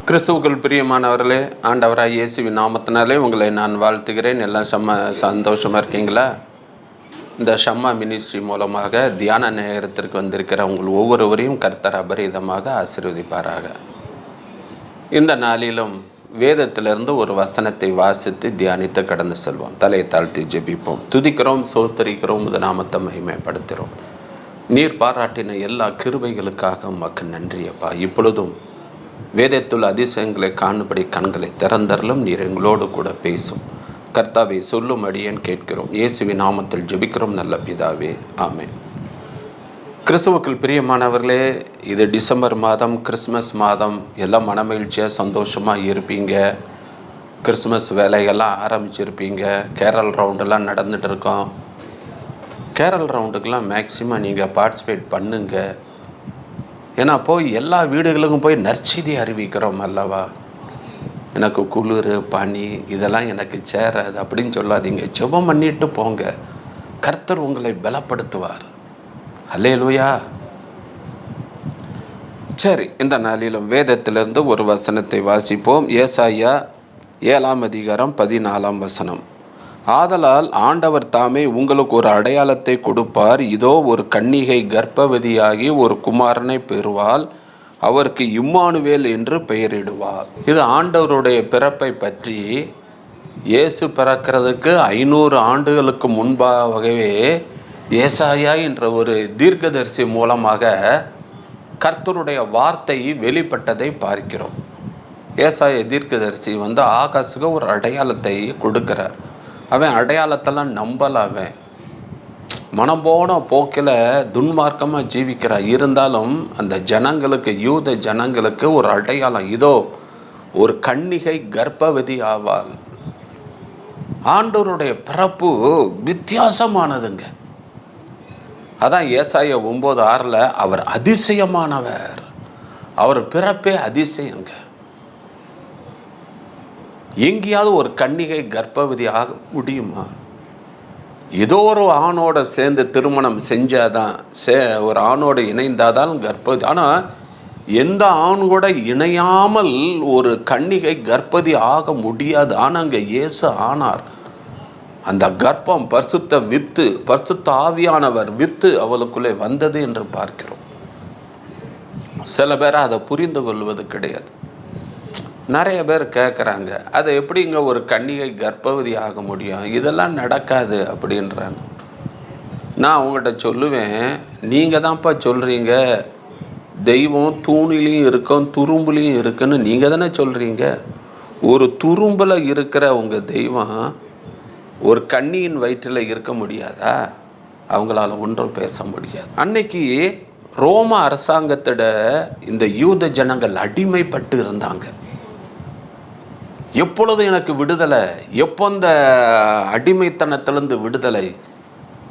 கிறிஸ்துவுக்குள் பிரியமானவர்களே, ஆண்டவராக இயேசுவின் நாமத்தினாலே உங்களை நான் வாழ்த்துகிறேன். எல்லாம் சந்தோஷமாக இருக்கீங்களா? இந்த ஷம்மா மினிஸ்ட்ரி மூலமாக தியான நேரத்திற்கு வந்திருக்கிற உங்கள் ஒவ்வொருவரையும் கர்த்தர் அபரிதமாக ஆசீர்வதிப்பாராக. இந்த நாளிலும் வேதத்திலிருந்து ஒரு வசனத்தை வாசித்து தியானித்து கடந்து செல்வோம். தலையை தாழ்த்தி ஜெபிப்போம். துதிக்கிறோம், சோஸ்தரிக்கிறோம், இந்த நாமத்தை மகிமைப்படுத்துகிறோம். நீர் பாராட்டின எல்லா கிருபைகளுக்காக உமக்கு நன்றியப்பா. இப்பொழுதும் வேதத்துள்ள அதிசயங்களை காணும்படி கண்களை திறந்தரலும். நீர் எங்களோடு கூட பேசும். கர்த்தாவை சொல்லும் அடியேன் கேட்கிறோம். இயேசுவின் நாமத்தில் ஜெபிக்கிறோம் நல்ல பிதாவே, ஆமென். கிறிஸ்துவுக்குள் பிரியமானவர்களே, இது டிசம்பர் மாதம், கிறிஸ்மஸ் மாதம். எல்லாம் மனமகிழ்ச்சியாக சந்தோஷமாக இருப்பீங்க. கிறிஸ்மஸ் வேலையெல்லாம் ஆரம்பிச்சிருப்பீங்க. கேரல் ரவுண்டெல்லாம் நடந்துகிட்டு இருக்கோம். கேரல் ரவுண்டுக்கெல்லாம் மேக்சிமம் நீங்கள் பார்ட்டிசிபேட் பண்ணுங்க. ஏன்னா போய் எல்லா வீடுகளுக்கும் போய் நற்செய்தி அறிவிக்கிறோம் அல்லவா. எனக்கு குளிர், பனி இதெல்லாம் எனக்கு சேராது அப்படின்னு சொல்லாதீங்க. ஜெபம் பண்ணிட்டு போங்க. கர்த்தர் உங்களை பலப்படுத்துவார். அல்லேலூயா. சரி, இந்த நாளிலும் வேதத்திலிருந்து ஒரு வசனத்தை வாசிப்போம். ஏசாயா 7:14 ஆதலால் ஆண்டவர் தாமே உங்களுக்கு ஒரு அடையாளத்தை கொடுப்பார். இதோ, ஒரு கன்னிகை கர்ப்பவதியாகி ஒரு குமாரனை பெறுவாள். அவருக்கு இம்மானுவேல் என்று பெயரிடுவாள். இது ஆண்டவருடைய பிறப்பை பற்றி. இயேசு பிறக்கிறதுக்கு 500 ஆண்டுகளுக்கு முன்பாகவே ஏசாயா என்ற ஒரு தீர்க்கதரிசி மூலமாக கர்த்தருடைய வார்த்தை வெளிப்பட்டதை பார்க்கிறோம். ஏசாயா தீர்க்கதரிசி ஆகாசுக்கு ஒரு அடையாளத்தை கொடுக்கிறார். அவன் அடையாளத்தெல்லாம் நம்பல. அவன் மனம் போன போக்கில் துன்மார்க்கமாக ஜீவிக்கிறான். இருந்தாலும் அந்த ஜனங்களுக்கு, யூத ஜனங்களுக்கு ஒரு அடையாளம். இதோ, ஒரு கன்னிகை கர்ப்பவதி ஆவாள். ஆண்டவருடைய பிறப்பு வித்தியாசமானதுங்க. அதான் ஏசாயா 9:6 அவர் அதிசயமானவர். அவர் பிறப்பே அதிசயங்க. எங்கேயாவது ஒரு கன்னிகை கர்ப்பவதி ஆக முடியுமா? ஏதோ ஒரு ஆணோட சேர்ந்து திருமணம் செஞ்சாதான், ஒரு ஆணோடு இணைந்தாதான் கர்ப்பவதி. ஆனால் எந்த ஆண் கூட இணையாமல் ஒரு கன்னிகை கர்ப்பவதி ஆக முடியாது. ஆனால் அங்கே இயேசு ஆனார். அந்த கர்ப்பம் பரிசுத்த வித்து, பரிசுத்த ஆவியானவர் வித்து அவளுக்குள்ளே வந்தது என்று பார்க்கிறோம். சில பேரை அதை புரிந்து கொள்வது கிடையாது. நிறைய பேர் கேட்குறாங்க, அதை எப்படிங்க ஒரு கன்னிகை கர்ப்பவதி ஆக முடியும்? இதெல்லாம் நடக்காது அப்படின்றாங்க. நான் அவங்ககிட்ட சொல்லுவேன், நீங்கள் தான்ப்பா சொல்கிறீங்க தெய்வம் தூணிலையும் இருக்கும் துரும்புலையும் இருக்குன்னு நீங்கள் தானே சொல்கிறீங்க. ஒரு துரும்பில் இருக்கிற உங்கள் தெய்வம் ஒரு கன்னியின் வயிற்றில் இருக்க முடியாதா? அவங்களால ஒன்றும் பேச முடியாது. அன்னைக்கு ரோம அரசாங்கத்திட இந்த யூத ஜனங்கள் அடிமைப்பட்டு இருந்தாங்க. எப்பொழுது எனக்கு விடுதலை? எப்போ இந்த அடிமைத்தனத்திலிருந்து விடுதலை?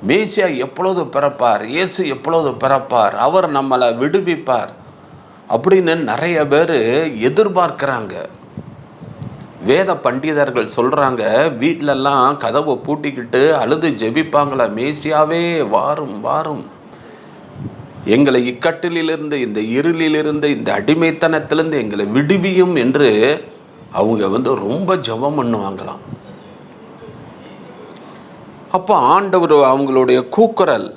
மேசியா எப்பொழுது பிறப்பார்? இயேசு எப்பொழுது பிறப்பார்? அவர் நம்மளை விடுவிப்பார் அப்படின்னு நிறைய பேர் எதிர்பார்க்குறாங்க. வேத பண்டிதர்கள் சொல்கிறாங்க, வீட்டிலெல்லாம் கதவை பூட்டிக்கிட்டு அழுது ஜெபிப்பாங்களா, மேசியாவே வாரும் வாரும், எங்களை இக்கட்டிலிருந்து, இந்த இருளிலிருந்து, இந்த அடிமைத்தனத்திலிருந்து எங்களை விடுவியும் என்று அவங்க ரொம்ப ஜெபம் பண்ணுவாங்களாம். அப்போ ஆண்டவர் அவங்களுடைய கூக்குரல்,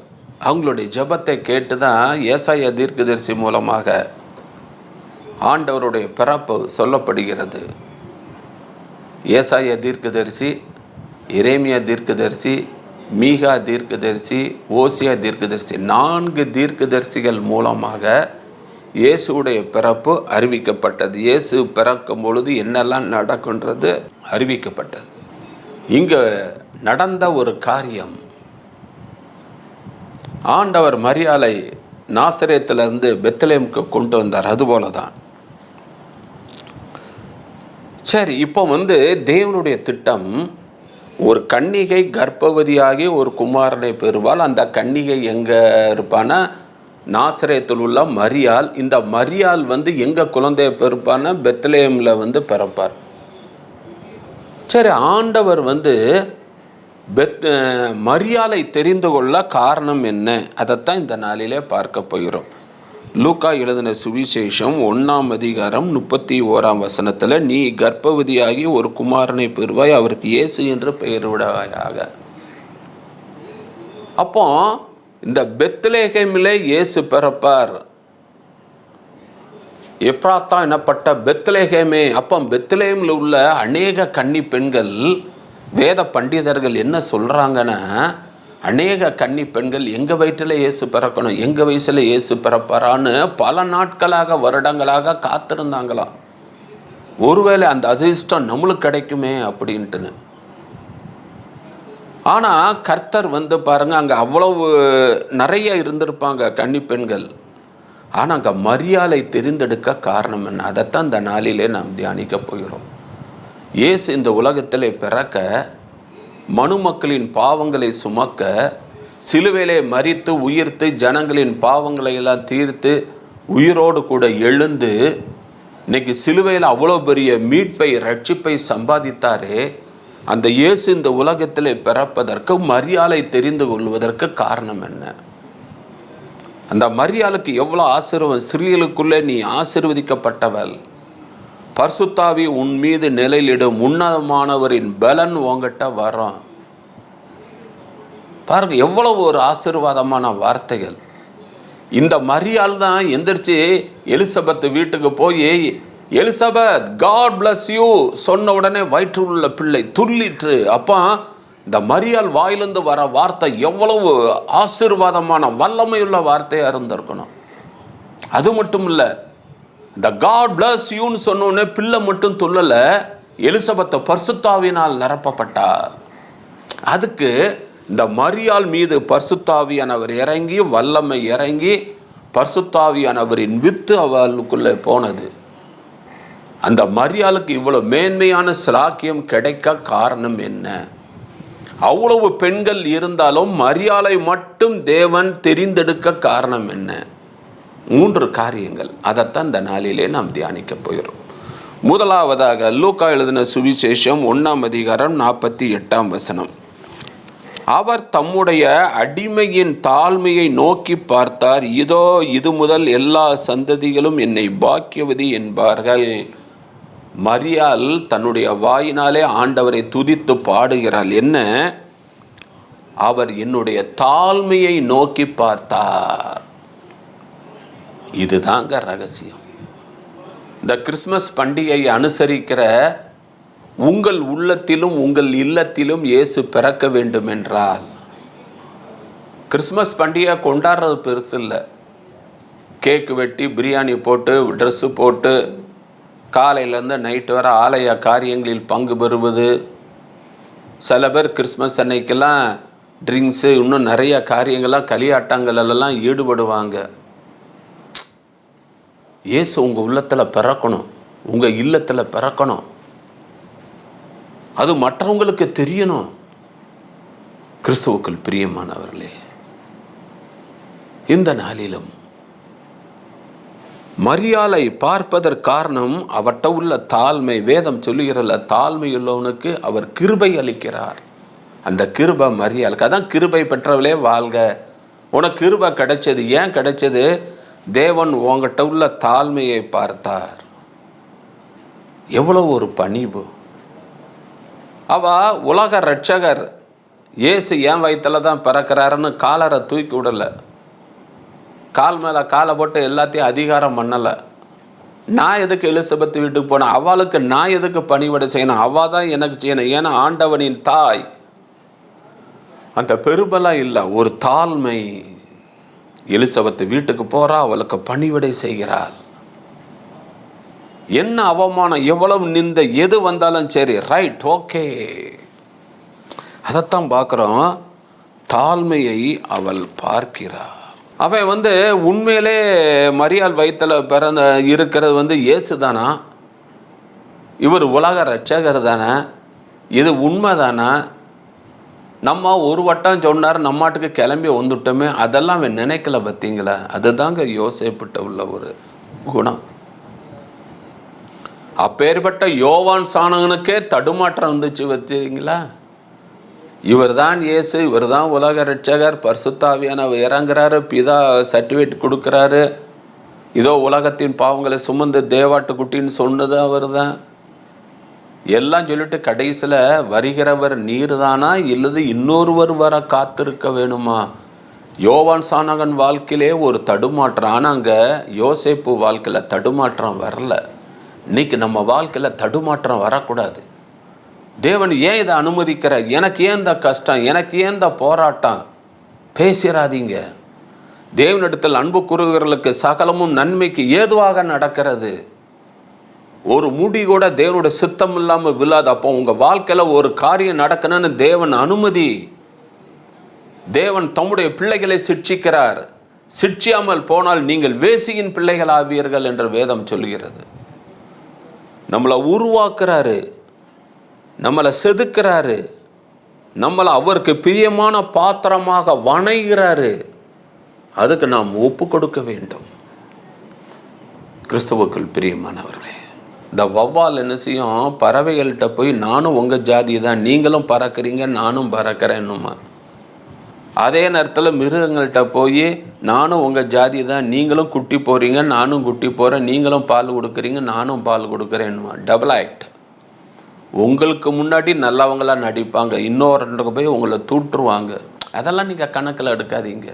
அவங்களுடைய ஜெபத்தை கேட்டு தான் ஏசாயா தீர்க்கதரிசி மூலமாக ஆண்டவருடைய பிறப்பு சொல்லப்படுகிறது. ஏசாயா தீர்க்கதரிசி, எரேமியா தீர்க்கதரிசி, மீகா தீர்க்கதரிசி, ஓசியா தீர்க்கதரிசி, 4 தீர்க்கதரிசிகள் மூலமாக இயேசுடைய பிறப்பு அறிவிக்கப்பட்டது. இயேசு பிறக்கும் பொழுது என்னெல்லாம் நடக்குன்றது அறிவிக்கப்பட்டது. இங்கே நடந்த ஒரு காரியம், ஆண்டவர் மரியாளை நாசரேத்திலிருந்து பெத்லெஹேமுக்கு கொண்டு வந்தார். அதுபோல தான். சரி, இப்போ தேவனுடைய திட்டம், ஒரு கன்னிகை கர்ப்பவதியாகி ஒரு குமாரனை பெறுவாள். அந்த கன்னிகை எங்கே இருப்பான்னா நாசரேத்தில் உள்ள மரியாள். இந்த மரியாள் எங்கே குழந்தைய பிறப்பான்னா பெத்லெஹேமில் பிறப்பார். சரி, ஆண்டவர் மரியாளை தெரிந்து கொள்ள காரணம் என்ன? அதைத்தான் இந்த நாளிலே பார்க்க போகிறோம். லூக்கா எழுதின சுவிசேஷம் 1:31 நீ கர்ப்பவதியாகி ஒரு குமாரனை பெறுவாய், அவருக்கு இயேசு என்று பெயர் விடுவாயாக. அப்போ இந்த பெத்லெகேமிலே இயேசு பிறப்பார். எப்ராத்தா எனப்பட்ட பெத்லெகேமே. அப்போ பெத்லெகேமில் உள்ள அநேக கன்னி பெண்கள், வேத பண்டிதர்கள் என்ன சொல்றாங்கன்னா, அநேக கன்னி பெண்கள் எங்கள் வயிற்றில் இயேசு பிறக்கணும், எங்கள் வயசில் இயேசு பிறப்பாரான்னு பல நாட்களாக வருடங்களாக காத்திருந்தாங்களாம். ஒருவேளை அந்த அதிர்ஷ்டம் நம்மளுக்கு கிடைக்குமே அப்படின்ட்டுன்னு. ஆனால் கர்த்தர் பாருங்க, அங்கே அவ்வளவு நிறைய இருந்திருப்பாங்க கன்னி பெண்கள். ஆனால் அங்கே மரியாதை தெரிந்தெடுக்க காரணம் என்ன? அதைத்தான் இந்த நாளிலே நாம் தியானிக்க போகிறோம். இயேசு இந்த உலகத்திலே பிறக்க, மனுமக்களின் பாவங்களை சுமக்க, சிலுவையிலே மரித்து உயிர்த்து ஜனங்களின் பாவங்களை எல்லாம் தீர்த்து உயிரோடு கூட எழுந்து இன்னைக்கு சிலுவையில் அவ்வளோ பெரிய மீட்பை ரட்சிப்பை சம்பாதித்தாரே, அந்த இயேசு இந்த உலகத்திலே பிறப்பதற்கு மரியாதை தெரிந்து கொள்வதற்கு காரணம் என்ன? அந்த மரியாளுக்கு எவ்வளோ ஆசீர்வாதம். ஸ்திரீகளுக்குள்ளே நீ ஆசீர்வதிக்கப்பட்டவள், பரிசுத்தாவி உன் மீது நிலையிடும், உன்னதமானவரின் பலன் உங்ககிட்ட வரும். பாருங்க எவ்வளவு ஒரு ஆசீர்வாதமான வார்த்தைகள். இந்த மரியாள் தான் எந்திரிச்சு எலிசபெத் வீட்டுக்கு போய், எலிசபெத் காட் பிளஸ் யூ சொன்ன உடனே வயிற்றில் உள்ள பிள்ளை துள்ளிற்று. அப்போ இந்த மரியாள் வாயிலிருந்து வர வார்த்தை எவ்வளவு ஆசீர்வாதமான வல்லமையுள்ள வார்த்தையாக இருந்திருக்கணும். அது மட்டும் இல்லை, இந்த காட் பிளஸ் யூன்னு சொன்னோடனே பிள்ளை மட்டும் துள்ளலை, எலிசபெத்தை பரிசுத்தாவினால் நிரப்பப்பட்டார். அதுக்கு இந்த மரியாள் மீது பரிசுத்தாவியானவர் இறங்கி, வல்லமை இறங்கி, பரிசுத்தாவியானவரின் வித்து அவளுக்குள்ளே போனது. அந்த மரியாளுக்கு இவ்வளவு மேன்மையான சிலாக்கியம் கிடைக்க காரணம் என்ன? அவ்வளவு பெண்கள் இருந்தாலும் மரியாளை மட்டும் தேவன் தெரிந்தெடுக்க காரணம் என்ன? 3 காரியங்கள். அதைத்தான் இந்த நாளிலே நாம் தியானிக்க போகிறோம். முதலாவதாக லூக்கா எழுதின சுவிசேஷம் 1:48 அவர் தம்முடைய அடிமையின் தாழ்மையை நோக்கி பார்த்தார். இதோ இது முதல் எல்லா சந்ததிகளும் என்னை பாக்கியவதி என்பார்கள். மரியாள் தன்னுடைய வாயினாலே ஆண்டவரை துதித்து பாடுகிறாள். என்ன? அவர் என்னுடைய தாழ்மையை நோக்கி பார்த்தார். இதுதாங்க ரகசியம். இந்த கிறிஸ்மஸ் பண்டிகையை அனுசரிக்கிற உங்கள் உள்ளத்திலும் உங்கள் இல்லத்திலும் இயேசு பிறக்க வேண்டும் என்றால், கிறிஸ்மஸ் பண்டிகை கொண்டாடுறது பெருசு இல்லை. கேக்கு வெட்டி, பிரியாணி போட்டு, ட்ரெஸ்ஸு போட்டு, காலையிலேருந்து நைட்டு வர ஆலய காரியங்களில் பங்கு பெறுவது. சில பேர் கிறிஸ்மஸ் அன்னைக்கெல்லாம் ட்ரிங்க்ஸு, இன்னும் நிறைய காரியங்கள்லாம் களியாட்டங்களெல்லாம் ஈடுபடுவாங்க. இயேசு உங்கள் உள்ளத்தில் பிறக்கணும், உங்கள் இல்லத்தில் பிறக்கணும். அது மற்றவங்களுக்கு தெரியணும். கிறிஸ்துவுக்குள் பிரியமானவர்களே, இந்த நாளிலும் மரியாளை பார்ப்பதற்கு காரணம் அவட்ட உள்ள தாழ்மை. வேதம் சொல்லுகிறல்ல, தாழ்மையுள்ளவனுக்கு அவர் கிருபை அளிக்கிறார். அந்த கிருபை மரியாளுக்கு. அதான் கிருபை பெற்றவளே வாழ்க, உனக்கு கிருபை கிடைச்சது. ஏன் கிடைச்சது? தேவன் உங்ககிட்ட உள்ள தாழ்மையை பார்த்தார். எவ்வளவு ஒரு பணிவு. அவ உலக ரட்சகர் இயேசு என் வயிற்றில் தான் பிறக்கிறாருன்னு காலரை தூக்கி விடலை, கால் மேலே காலை போட்டு எல்லாத்தையும் அதிகாரம் பண்ணலை. நான் எதுக்கு எலிசபெத் வீட்டுக்கு போனேன்? அவளுக்கு நான் எதுக்கு பணிவிடை செய்யணும்? அவள் தான் எனக்கு செய்யணும். ஏன்னா ஆண்டவனின் தாய். அந்த பெருபலம் இல்லை, ஒரு தாழ்மை. எலிசபெத் வீட்டுக்கு போகிறா, அவளுக்கு பணிவிடை செய்கிறாள். என்ன அவமானம், எவ்வளவு நிந்த, எது வந்தாலும் சரி, ரைட், ஓகே. அதைத்தான் பார்க்குறோம். தாழ்மையை அவள் பார்க்கிறாள். அவன் உண்மையிலே மரியாள் வயிற்றில் பிறந்த இருக்கிறது இயேசு தானா? இவர் உலக ரட்சகர் தானே? இது உண்மை தானே? நம்ம ஒரு வட்டம் சொன்னார், நம்மாட்டுக்கு கிளம்பி வந்துட்டோமே, அதெல்லாம் அவன் நினைக்கல. பார்த்தீங்களா? அதுதாங்க யோசேப்பிட்ட உள்ள ஒரு குணம். அப்பேற்பட்ட யோவான் சாணகனுக்கே தடுமாற்றம் வந்துச்சு. பார்த்தீங்களா? இவர் தான் இயேசு, இவர் தான் உலக ரட்சகர், பரிசுத்தாவியானவர் இறங்குறாரு, பிதா சர்டிஃபிகேட் கொடுக்குறாரு, இதோ உலகத்தின் பாவங்களை சுமந்து தேவாட்டுக்குட்டின்னு சொன்னது அவர் தான். எல்லாம் சொல்லிட்டு கடைசியில் வருகிறவர் நீர் தானா இல்லது இன்னொருவர் வர காத்திருக்க வேணுமா? யோவான் சானகன் வாழ்க்கையிலே ஒரு தடுமாற்றம். ஆனால் அங்கே யோசேப்பு வாழ்க்கையில் தடுமாற்றம் வரல. இன்னைக்கு நம்ம வாழ்க்கையில் தடுமாற்றம் வரக்கூடாது. தேவன் ஏன் இதை அனுமதிக்கிற? எனக்கு ஏன் இந்த கஷ்டம்? எனக்கு ஏன் இந்த போராட்டம்? பேசிடாதீங்க. தேவனிடத்தில் அன்பு கூறுகிறவர்களுக்கு சகலமும் நன்மைக்கு ஏதுவாக நடக்கிறது. ஒரு முடி கூட தேவனுடைய சித்தம் இல்லாமல் விழாது. அப்போ உங்கள் வாழ்க்கையில் ஒரு காரியம் நடக்கணும்னு தேவன் அனுமதி. தேவன் தம்முடைய பிள்ளைகளை சிட்சிக்கிறார். சிட்சியாமல் போனால் நீங்கள் வேசியின் பிள்ளைகள் ஆவீர்கள் என்று வேதம் சொல்கிறது. நம்மளை உருவாக்குறாரு, நம்மளை செதுக்கிறாரு, நம்மளை அவருக்கு பிரியமான பாத்திரமாக வணைகிறாரு. அதுக்கு நாம் ஒப்பு கொடுக்க வேண்டும். கிறிஸ்துவுக்குள் பிரியமானவர்களே, இந்த வௌவால் என்ன செய்யும்? பறவைகள்கிட்ட போய் நானும் உங்கள் ஜாதி தான், நீங்களும் பறக்கிறீங்க நானும் பறக்கிறேன்னுமா. அதே நேரத்தில் மிருகங்கள்கிட்ட போய் நானும் உங்கள் ஜாதி தான், நீங்களும் குட்டி போகிறீங்க நானும் குட்டி போகிறேன், நீங்களும் பால் கொடுக்குறீங்க நானும் பால் கொடுக்குறேன்னுமா. Double act. உங்களுக்கு முன்னாடி நல்லவங்களாக நடிப்பாங்க, இன்னொரு போய் உங்களை தூட்டுருவாங்க. அதெல்லாம் நீங்கள் கணக்கில் எடுக்காதீங்க.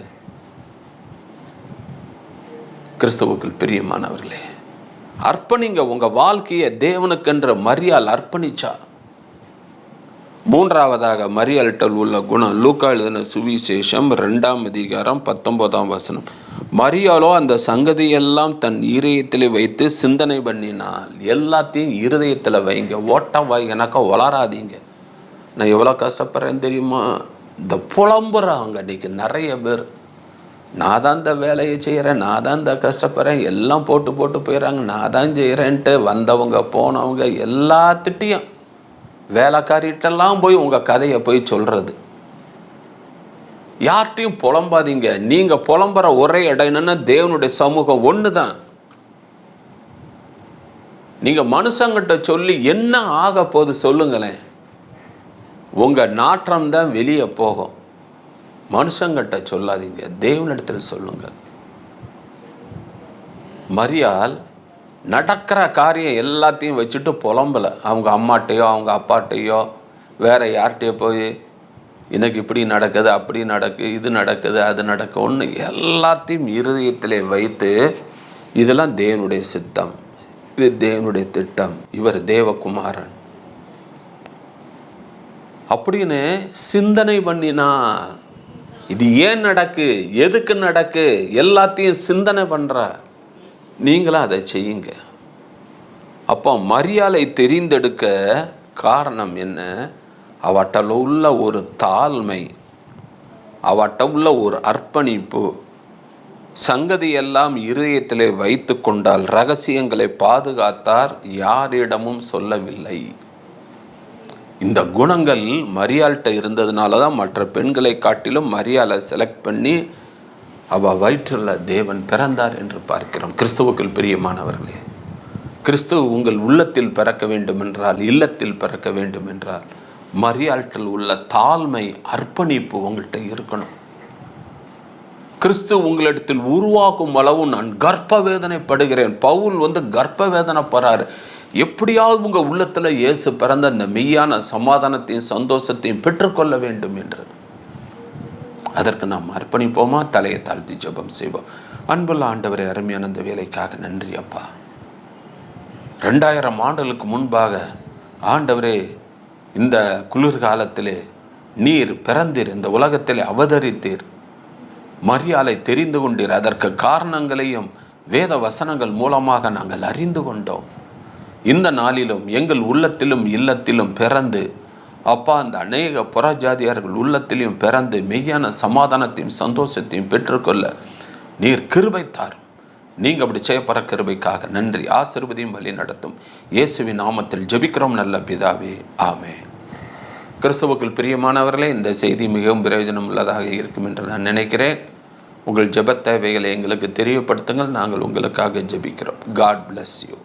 கிறிஸ்துவுக்குள் பிரியமானவர்களே, அர்ப்பணிங்க. உங்கள் வாழ்க்கையை தேவனுக்கென்ற மரியாள் அர்ப்பணிச்சா. மூன்றாவதாக மரியாள்கிட்ட உள்ள குணம். லூக்கா எழுதின சுவிசேஷம் 2ஆம் அதிகாரம் 19ஆம் வசனம். மரியாளோ அந்த சங்கதியெல்லாம் தன் இருதயத்தில் வைத்து சிந்தனை பண்ணினாள். எல்லாத்தையும் இருதயத்தில் வைங்க. ஓட்டவாய் எனக்கு வளராதீங்க. நான் எவ்வளோ கஷ்டப்படுறேன்னு தெரியுமா? இந்த புலம்புறாங்க இன்றைக்கி நிறைய பேர். நான் தான் இந்த வேலையை செய்கிறேன், நான் தான் இந்த கஷ்டப்படுறேன், எல்லாம் போட்டு போயிடறாங்க, நான் தான் செய்கிறேன்ட்டு வந்தவங்க போனவங்க எல்லாத்திட்டையும் வேலைக்காரிட்டெல்லாம் போய் உங்கள் கதையை போய் சொல்கிறது. யார்கிட்டையும் புலம்பாதீங்க. நீங்கள் புலம்புற ஒரே இடம் என்னன்னா தேவனுடைய சமூகம் ஒன்று தான். நீங்கள் மனுஷங்கிட்ட சொல்லி என்ன ஆக போகுது சொல்லுங்களேன். உங்கள் நாற்றம் தான் வெளியே போகும். மனுஷங்கிட்ட சொல்லாதீங்க, தேவனிடத்தில் சொல்லுங்கள். மரியாள் நடக்கிற காரியம் எல்லாத்தையும் வச்சுட்டு புலம்பலை. அவங்க அம்மாட்டையோ அவங்க அப்பாட்டையோ வேறு யார்கிட்டையோ போய் எனக்கு இப்படி நடக்குது, அப்படி நடக்குது, இது நடக்குது, அது நடக்கு ஒன்று எல்லாத்தையும் இருதயத்திலே வைத்து இதெல்லாம் தேவனுடைய சித்தம், இது தேவனுடைய திட்டம், இவர் தேவகுமாரன் அப்படின்னு சிந்தனை பண்ணினா. இது ஏன் நடக்கு, எதுக்கு நடக்கு, எல்லாத்தையும் சிந்தனை பண்ணுற நீங்களும் அதை செய்யுங்க. அப்போ மரியாளை தெரிந்தெடுக்க காரணம் என்ன? அவட்ட உள்ள ஒரு தாழ்மை, அவட்ட உள்ள ஒரு அர்ப்பணிப்பு. சங்கதியெல்லாம் இருதயத்திலே வைத்து கொண்டால் ரகசியங்களை பாதுகாத்தார், யாரிடமும் சொல்லவில்லை. இந்த குணங்கள் மரியாள்கிட்ட இருந்ததுனால தான் மற்ற பெண்களை காட்டிலும் மரியாளை செலக்ட் பண்ணி அவள் வயிற்றில் தேவன் பிறந்தார் என்று பார்க்கிறோம். கிறிஸ்துவுக்குள் பிரியமானவர்களே, கிறிஸ்துவ உங்கள் உள்ளத்தில் பிறக்க வேண்டும் என்றால், இல்லத்தில் பிறக்க வேண்டும் என்றால் மரியாள்கிட்ட உள்ள தாழ்மை, அர்ப்பணிப்பு உங்கள்கிட்ட இருக்கணும். கிறிஸ்து உங்களிடத்தில் உருவாக்கும் அளவு நான் கர்ப்ப வேதனைப்படுகிறேன். பவுல் கர்ப்ப வேதனைப்படுறாரு. எப்படியாவது உங்கள் உள்ளத்தில் இயேசு பிறந்த அந்த மெய்யான சமாதானத்தையும் சந்தோஷத்தையும் பெற்றுக்கொள்ள வேண்டும் என்று. அதற்கு நாம் அர்ப்பணிப்போமா? தலையை தாழ்த்தி ஜெபம் செய்வோம். அன்புள்ள ஆண்டவரே, அருமையான அந்த வேலைக்காக நன்றி அப்பா. 2000 ஆண்டுகளுக்கு முன்பாக ஆண்டவரே இந்த குளிர்காலத்திலே நீர் பிறந்தீர், இந்த உலகத்திலே அவதரித்தீர், மரியாளை தெரிந்து கொண்டீர். அதற்கு காரணங்களையும் வேத வசனங்கள் மூலமாக நாங்கள் அறிந்து கொண்டோம். இந்த நாளிலும் எங்கள் உள்ளத்திலும் இல்லத்திலும் பிறந்து அப்பா, அந்த அநேக புறஜாதியார்கள் உள்ளத்திலையும் பிறந்து மெய்யான சமாதானத்தையும் சந்தோஷத்தையும் பெற்றுக்கொள்ள நீர் கிருபை தாரும். நீங்கள் அப்படி செய்யப்படுற கிருபைக்காக நன்றி. ஆசீர்வதியும் வழி நடத்தும். இயேசுவின் நாமத்தில் ஜெபிக்கிறோம் நல்ல பிதாவே, ஆமென். கிறிஸ்துவுக்குள் பிரியமானவர்களே, இந்த செய்தி மிகவும் பிரயோஜனம் உள்ளதாக இருக்கும் என்று நான் நினைக்கிறேன். உங்கள் ஜெப தேவைகளை எங்களுக்கு தெரியப்படுத்துங்கள். நாங்கள் உங்களுக்காக ஜெபிக்கிறோம். God bless you.